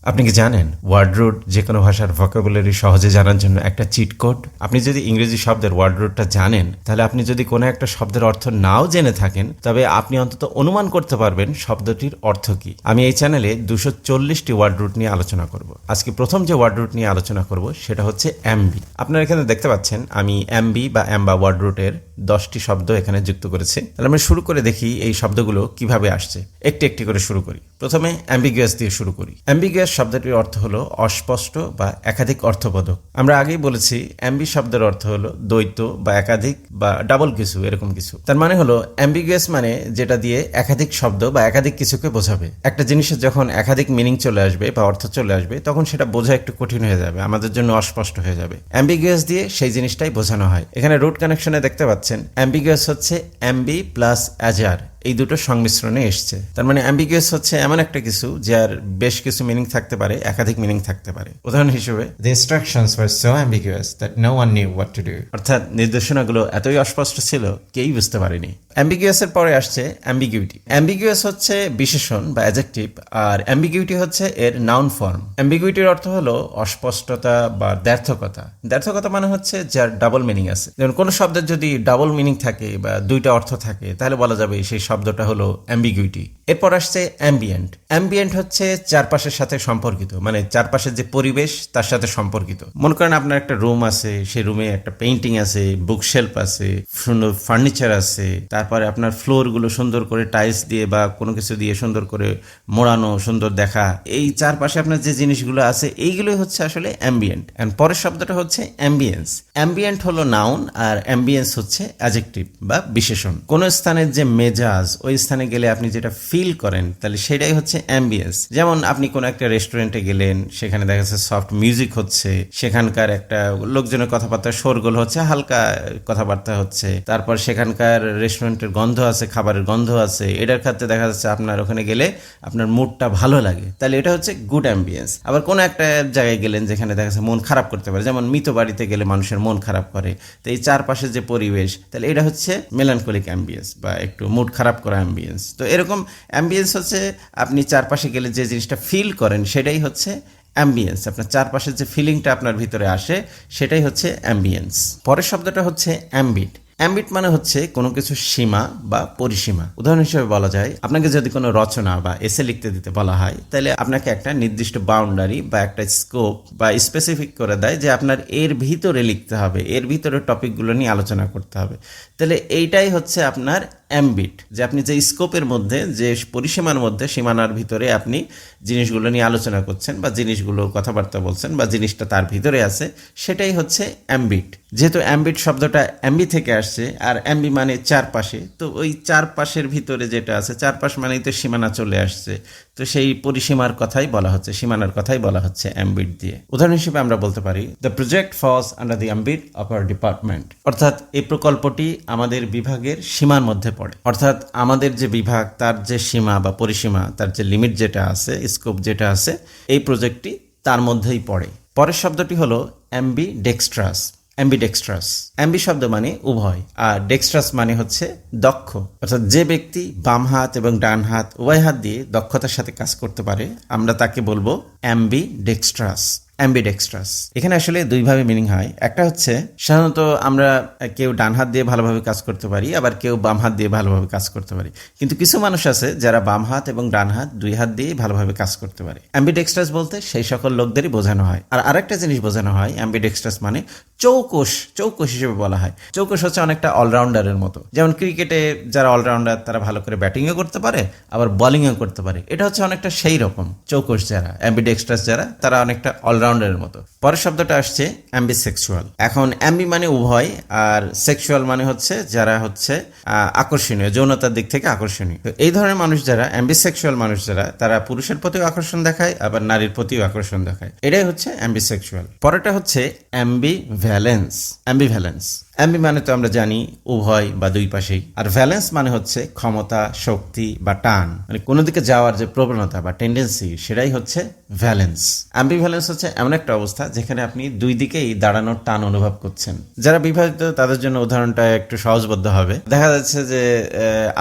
আপনি কি জানেন ওয়ার্ড রুট যে কোনো ভাষার ভোকাবুলারি সহজে জানার জন্য একটা চিট কোড? আপনি যদি ইংরেজি শব্দের ওয়ার্ড রুটটা জানেন, তাহলে আপনি যদি কোনো একটা শব্দের অর্থ নাও জেনে থাকেন, তবে আপনি অন্তত অনুমান করতে পারবেন শব্দটির অর্থ কি। আমি এই চ্যানেলে 240টি ওয়ার্ড রুট নিয়ে আলোচনা করব। আজকে প্রথম যে ওয়ার্ড রুট নিয়ে আলোচনা করব সেটা হচ্ছে এমবি। আপনারা এখানে দেখতে পাচ্ছেন আমি এমবি বা এমবা ওয়ার্ড রুটের 10টি শব্দ এখানে যুক্ত করেছি। তাহলে আমরা শুরু করে দেখি এই শব্দগুলো কিভাবে আসছে। একটি একটি করে শুরু করি। প্রথমে অ্যাম্বিগুয়াস দিয়ে শুরু করি। অ্যাম্বিগুয়াস শব্দটির অর্থ হলো অস্পষ্ট বা একাধিক অর্থবোধক। আমরা আগেই বলেছি অ্যাম্বি শব্দের অর্থ হলো দ্বৈত বা একাধিক বা ডাবল কিছু, এরকম কিছু। তার মানে হলো অ্যাম্বিগুয়াস মানে যেটা দিয়ে একাধিক শব্দ বা একাধিক কিছুকে বোঝাবে। একটা জিনিসের যখন একাধিক মিনিং চলে আসবে বা অর্থ চলে আসবে, তখন সেটা বোঝা একটু কঠিন হয়ে যাবে, আমাদের জন্য অস্পষ্ট হয়ে যাবে। অ্যাম্বিগুয়াস দিয়ে সেই জিনিসটাই বোঝানো হয়। এখানে রুট কানেকশনে দেখতে পাচ্ছেন অ্যাম্বিগুয়াস হচ্ছে অ্যাম্বি প্লাস অ্যাজার, এই দুটো সংমিশ্রণে এসছে। তার মানে অ্যাম্বিগুয়াস হচ্ছে এমন একটা কিছু যার বেশ কিছু মিনিং থাকতে পারে, একাধিক মিনিং থাকতে পারে। উদাহরণ হিসেবে the instructions were so ambiguous that no one knew what to do, অর্থাৎ নির্দেশনাগুলো এতই অস্পষ্ট ছিল কেউই বুঝতে পারেনি। অ্যাম্বিগুয়াস এর পরে আসছে অ্যাম্বিগুইটি। অ্যাম্বিগুয়াস হচ্ছে বিশেষণ বা অ্যাডজেক্টিভ, আর অ্যাম্বিগুইটি হচ্ছে এর নাউন ফর্ম। অ্যাম্বিগুইটির অর্থ হলো অস্পষ্টতা বা দ্ব্যর্থকতা। দ্ব্যর্থকতা মানে হচ্ছে যার ডাবল মিনিং আছে। যেমন কোনো শব্দের যদি ডাবল মিনিং থাকে বা দুইটা অর্থ থাকে, তাহলে বলা যাবে সেই শব্দটা হলো অ্যাম্বিগুইটি। এরপর আসছে অ্যাম্বিয়েন্ট। অ্যাম্বিয়েন্ট হচ্ছে চারপাশের সাথে সম্পর্কিত, মানে চারপাশের যে পরিবেশ তার সাথে সম্পর্কিত। মনে করেন আপনার একটা রুম আছে, সেই রুমে একটা পেইন্টিং আছে, বুকশেলফ আছে, সুন্দর ফার্নিচার আছে, তারপরে আপনার ফ্লোর গুলো সুন্দর করে টাইলস দিয়ে বা কোনো কিছু দিয়ে সুন্দর করে মোড়ানো, সুন্দর দেখা। এই চারপাশে আপনার যে জিনিসগুলো আছে এইগুলোই হচ্ছে আসলে অ্যাম্বিয়েন্ট। এন্ড পরের শব্দটা হচ্ছে অ্যাম্বিয়েন্স। অ্যাম্বিয়েন্ট হলো নাউন আর অ্যাম্বিয়েন্স হচ্ছে অ্যাডজেক্টিভ বা বিশেষণ। কোন স্থানের যে মেজাজ, ওই স্থানে গেলে আপনি যেটা ফিল করেন, তাহলে সেটাই হচ্ছে অ্যাম্বিয়েন্স। যেমন আপনি কোনো একটা রেস্টুরেন্টে গেলেন, সেখানে দেখা যাচ্ছে সফট মিউজিক হচ্ছে, সেখানকার একটা লোকজনের কথাবার্তা শোরগোল হচ্ছে, হালকা কথাবার্তা হচ্ছে, তারপর সেখানকার রেস্টুরেন্টের গন্ধ আছে, খাবারের গন্ধ আছে, এটার ক্ষেত্রে দেখা যাচ্ছে আপনার ওখানে গেলে আপনার মুডটা ভালো লাগে, তাহলে এটা হচ্ছে গুড অ্যাম্বিয়েন্স। আবার কোনো একটা জায়গায় গেলেন যেখানে দেখা যাচ্ছে মন খারাপ করতে পারে, যেমন মৃত বাড়িতে গেলে মানুষের মন খারাপ করে, তো এই চারপাশের যে পরিবেশ, তাহলে এটা হচ্ছে মেলানকলিক অ্যাম্বিয়েন্স বা একটু মুড খারাপ করা অ্যাম্বিয়েন্স। তো এরকম অ্যাম্বিয়েন্স হচ্ছে আপনি চারপাশে গেলে যে জিনিসটা ফিল করেন সেটাই হচ্ছে অ্যাম্বিয়েন্স। আপনার চারপাশের যে ফিলিংটা আপনার ভিতরে আসে সেটাই হচ্ছে অ্যাম্বিয়েন্স। পরের শব্দটা হচ্ছে অ্যাম্বিট। অ্যাম্বিট মানে হচ্ছে কোনো কিছু সীমা বা পরিসীমা। উদাহরণ হিসেবে বলা যায়, আপনাকে যদি কোনো রচনা বা এসে লিখতে দিতে বলা হয়, তাহলে আপনাকে একটা নির্দিষ্ট বাউন্ডারি বা একটা স্কোপ বা স্পেসিফিক করে দেয় যে আপনার এর ভিতরে লিখতে হবে, এর ভিতরে টপিকগুলো নিয়ে আলোচনা করতে হবে। তাহলে এইটাই হচ্ছে আপনার অ্যাম্বিট, যে আপনি যে স্কোপের মধ্যে, যে পরিসীমার মধ্যে, সীমানার ভিতরে আপনি জিনিসগুলো নিয়ে আলোচনা করছেন বা জিনিসগুলো কথাবার্তা বলছেন বা জিনিসটা তার ভিতরে আছে, সেটাই হচ্ছে অ্যাম্বিট। যেহেতু অ্যাম্বিট শব্দটা অ্যাম্বি থেকে আসছে, আর অ্যাম্বি মানে চারপাশে, তো ওই চারপাশের ভিতরে যেটা আছে, চারপাশ মানেই তো সীমানা চলে আসছে, তো সেই পরিসীমার কথাই বলা হচ্ছে, সীমানার কথাই বলা হচ্ছে অ্যাম্বিট দিয়ে। উদাহরণ হিসেবে আমরা বলতে পারি, the project false under the ambit of our department, অর্থাৎ এই প্রকল্পটি আমাদের বিভাগের সীমার মধ্যে পড়ে। অর্থাৎ আমাদের যে বিভাগ, তার যে সীমা বা পরিসীমা, তার যে লিমিট যেটা আছে, স্কোপ যেটা আছে, এই প্রজেক্টটি তার মধ্যেই পড়ে। পরের শব্দটি হলো অ্যাম্বিডেক্সট্রাস। অ্যাম্বিডেক্সট্রাস, অ্যাম্বি শব্দ মানে উভয়, আর ডেক্সট্রাস মানে হচ্ছে দক্ষ। অর্থাৎ যে ব্যক্তি বাম হাত এবং ডান হাত উভয় হাত দিয়ে দক্ষতার সাথে কাজ করতে পারে, আমরা তাকে বলবো অ্যাম্বিডেক্সট্রাস। অ্যাম্বিডেক্সট্রাস এখানে আসলে দুইভাবে মিনিং হয়। একটা হচ্ছে সাধারণত আমরা কেউ ডান হাত দিয়ে ভালোভাবে কাজ করতে পারি, আবার কেউ বাম হাত দিয়ে ভালোভাবে কাজ করতে পারি, কিন্তু কিছু মানুষ আছে যারা বাম হাত এবং ডান হাত দুই হাত দিয়ে ভালোভাবে কাজ করতে পারে। অ্যাম্বিডেক্সট্রাস বলতে সেই সকল লোকদেরই বোঝানো হয়। আর আরেকটা জিনিস বোঝানো হয়, অ্যাম্বিডেক্সট্রাস মানে চৌকস। চৌকস হিসেবে বলা হয়। চৌকস হচ্ছে অনেকটা অলরাউন্ডারের মতো। যেমন ক্রিকেটে যারা অলরাউন্ডার, তারা ভালো করে ব্যাটিংও করতে পারে, আবার বোলিংও করতে পারে। এটা হচ্ছে অনেকটা সেই রকম চৌকস যারা, অ্যাম্বিডেক্সট্রাস যারা, তারা অনেকটা অলরাউন্ডারের মতো। পরের শব্দটা আসছে অ্যাম্বিসেক্সুয়াল। এখন অ্যাম্বি মানে উভয়, আর সেক্সুয়াল মানে হচ্ছে যারা হচ্ছে আকর্ষণীয়, যৌনতার দিক থেকে আকর্ষণীয়। তো এই ধরনের মানুষ যারা, অ্যাম্বিসেক্সুয়াল মানুষ যারা, তারা পুরুষের প্রতিও আকর্ষণ দেখায়, আবার নারীর প্রতিও আকর্ষণ দেখায়। এটাই হচ্ছে অ্যাম্বিসেক্সুয়াল। পরেরটা হচ্ছে অ্যাম্বিভ্যালেন্স। অ্যাম্বিভ্যালেন্স, অ্যাম্বি মানে তো আমরা জানি উভয় বা দুই পাশেই, আর ভ্যালেন্স মানে হচ্ছে ক্ষমতা, শক্তি বা টান, মানে কোনো দিকে যাওয়ার যে প্রবণতা বা টেন্ডেন্সি, সেটাই হচ্ছে ভ্যালেন্স। অ্যাম্বিভ্যালেন্স হচ্ছে এমন একটা অবস্থা যেখানে আপনি দুই দিকেই দাঁড়ানোর টান অনুভব করছেন। যারা বিবাহিত তাদের জন্য উদাহরণটা একটু সহজবোধ্য হবে। দেখা যাচ্ছে যে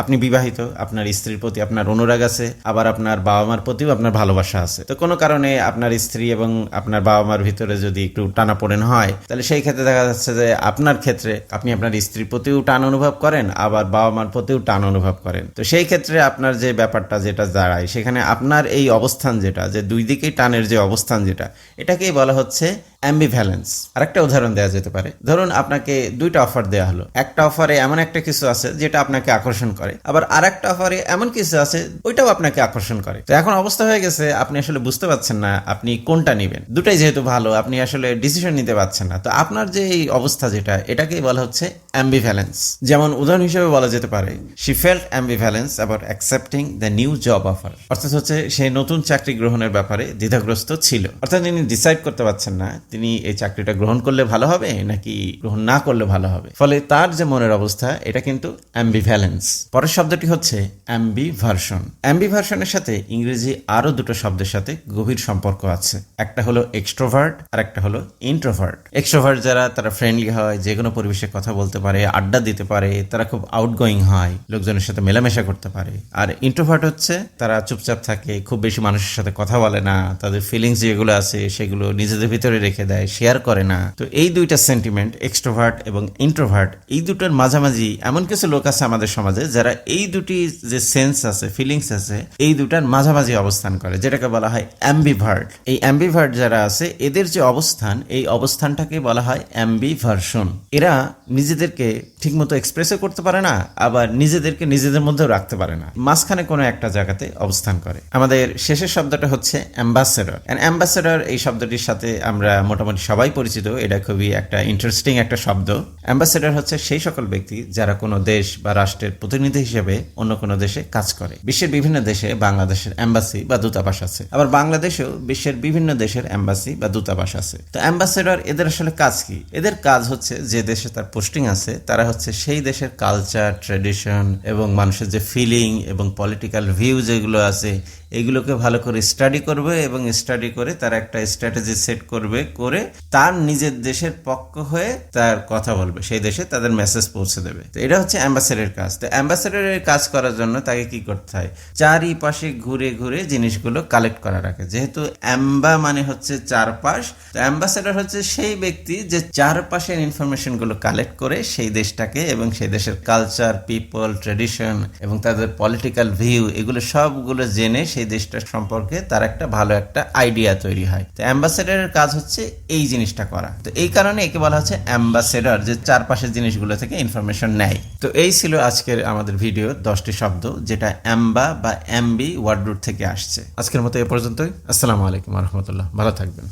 আপনি বিবাহিত, আপনার স্ত্রীর প্রতি আপনার অনুরাগ আছে, আবার আপনার বাবা মার প্রতিও আপনার ভালোবাসা আছে। তো কোনো কারণে আপনার স্ত্রী এবং আপনার বাবা মার ভিতরে যদি একটু টানাপোড়েন হয়, তাহলে সেই ক্ষেত্রে দেখা যাচ্ছে যে আপনার ক্ষেত্রে আপনি আপনার স্ত্রীর প্রতিও টান অনুভব করেন, আবার বাবা মার প্রতিও টান অনুভব করেন। তো সেই ক্ষেত্রে আপনার যে ব্যাপারটা যেটা দাঁড়ায়, সেখানে আপনার এই অবস্থান যেটা, যে দুই দিকেই টানের যে অবস্থান যেটা, এটাকেই বলা হচ্ছে অ্যাম্বিভ্যালেন্স। আরেকটা উদাহরণ দেওয়া যেতে পারে। ধরুন আপনাকে দুইটা অফার দেওয়া হলো। একটা অফারে এমন একটা কিছু আছে যেটা আপনাকে আকর্ষণ করে, আবার আরেকটা অফারে এমন কিছু আছে ওইটাও আপনাকে আকর্ষণ করে। তো এখন অবস্থা হয়ে গেছে আপনি আসলে বুঝতে পারছেন না আপনি কোনটা নেবেন। দুটাই যেহেতু ভালো, আপনি আসলে ডিসিশন নিতে পারছেন না। তো আপনার যে এই অবস্থা যেটা, এটাকেই বলা হচ্ছে অ্যাম্বিভ্যালেন্স। যেমন উদাহরণ হিসেবে বলা যেতে পারে, she felt ambivalence about accepting the new job offer. অর্থাৎ হচ্ছে সে নতুন চাকরি গ্রহণের ব্যাপারে দ্বিধাগ্রস্ত ছিল। অর্থাৎ তিনি ডিসাইড করতে পারছেন না তিনি এই চাকরিটা গ্রহণ করলে ভালো হবে নাকি গ্রহণ না করলে ভালো হবে। ফলে তার যে মনের অবস্থা, এটা কিন্তু অ্যাম্বিভ্যালেন্স। পরের শব্দটি হচ্ছে অ্যাম্বিভার্সন। অ্যাম্বিভার্সনের সাথে ইংরেজি আরো দুটো শব্দের সাথে গভীর সম্পর্ক আছে। একটা হলো এক্সট্রোভার্ট আর একটা হলো ইন্ট্রোভার্ট। এক্সট্রোভার্ট যারা, তারা ফ্রেন্ডলি হয়, যে কোনো পরিবেশে কথা বলতে পারে, আড্ডা দিতে পারে, তারা খুব আউটগোয়িং হয়, লোকজনের সাথে মেলামেশা করতে পারে। আর ইন্ট্রোভার্ট হচ্ছে তারা চুপচাপ থাকে, খুব বেশি মানুষের সাথে কথা বলে না, তাদের ফিলিংস যেগুলো আছে সেগুলো নিজেদের ভিতরে রেখে দেয়, শেয়ার করে না। তো এই দুইটা সেন্টিমেন্ট, এক্সট্রোভার্ট এবং ইন্ট্রোভার্ট, এই দুটোর মাঝামাঝি এমন কিছু লোক আছে আমাদের সমাজে যারা এই দুটি যে সেন্স আছে, ফিলিংস আছে, এই দুটার মাঝামাঝি অবস্থান করে, যেটাকে বলা হয় অ্যাম্বিভার্ট। এই অ্যাম্বিভার্ট যারা আছে, এদের যে অবস্থান, এই অবস্থানটাকে বলা হয় অ্যাম্বিভার্সন। এরা নিজেদেরকে ঠিকমতো এক্সপ্রেসও করতে পারে না, আবার নিজেদেরকে নিজেদের মধ্যেও রাখতে পারে না, মাঝখানে কোনো একটা জায়গাতে অবস্থান করে। আমাদের শেষের শব্দটা হচ্ছে অ্যাম্বাসেডর। অ্যাম্বাসেডর এই শব্দটির সাথে আমরা মোটামুটি সবাই পরিচিত। এটা খুবই একটা ইন্টারেস্টিং একটা শব্দ। অ্যাম্বাসেডর হচ্ছে সেই সকল ব্যক্তি যারা কোনো দেশ বা রাষ্ট্রের প্রতিনিধি হিসেবে অন্য কোনো দেশে কাজ করে। বিশ্বের বিভিন্ন দেশে বাংলাদেশের এম্বাসি বা দূতাবাস আছে, আবার বাংলাদেশেও বিশ্বের বিভিন্ন দেশের এম্বাসি বা দূতাবাস আছে। তো অ্যাম্বাসেডর এদের আসলে কাজ কি? এদের কাজ হচ্ছে যে দেশে তার পোস্টিং আছে, তারা হচ্ছে সেই দেশের কালচার, ট্র্যাডিশন এবং মানুষের যে ফিলিং এবং পলিটিক্যাল ভিউ যেগুলো আছে, এগুলোকে ভালো করে স্টাডি করবে এবং স্টাডি করে তার একটা স্ট্র্যাটেজি সেট করবে, করে তার নিজের দেশের পক্ষ হয়ে তার কথা বলবে, সেই দেশে তাদের মেসেজ পৌঁছে দেবে। তো এটা হচ্ছে অ্যাম্বাসেডরের কাজ। তো অ্যাম্বাসেডরের কাজ করার জন্য তাকে কি করতে হয়? চারিপাশে ঘুরে ঘুরে জিনিসগুলো কালেক্ট করা রাখে। যেহেতু অ্যাম্বা মানে হচ্ছে চারপাশ, তো অ্যাম্বাসেডর হচ্ছে সেই ব্যক্তি যে চারপাশের ইনফরমেশনগুলো কালেক্ট করে সেই দেশটাকে এবং সেই দেশের কালচার, পিপল, ট্র্যাডিশন এবং তাদের পলিটিক্যাল ভিউ, এগুলো সবগুলো জেনে সেই দেশটার সম্পর্কে তার একটা ভালো একটা আইডিয়া তৈরি হয়। তো অ্যাম্বাসেডরের কাজ হচ্ছে এই জিনিসটা করা। তো এই কারণে একে বলা হচ্ছে অ্যাম্বাসেডর, যে চারপাশের জিনিসগুলো থেকে ইনফরমেশন নেয়। তো এই ছিল আজকের আমাদের ভিডিও 10টি শব্দ যেটা অ্যাম্বা বা অ্যাম্বি ওয়ার্ড রুট থেকে আসছে। আজকের মতো এ পর্যন্তই। আসসালামু আলাইকুম ওয়া রাহমাতুল্লাহ। ভালো থাকবেন।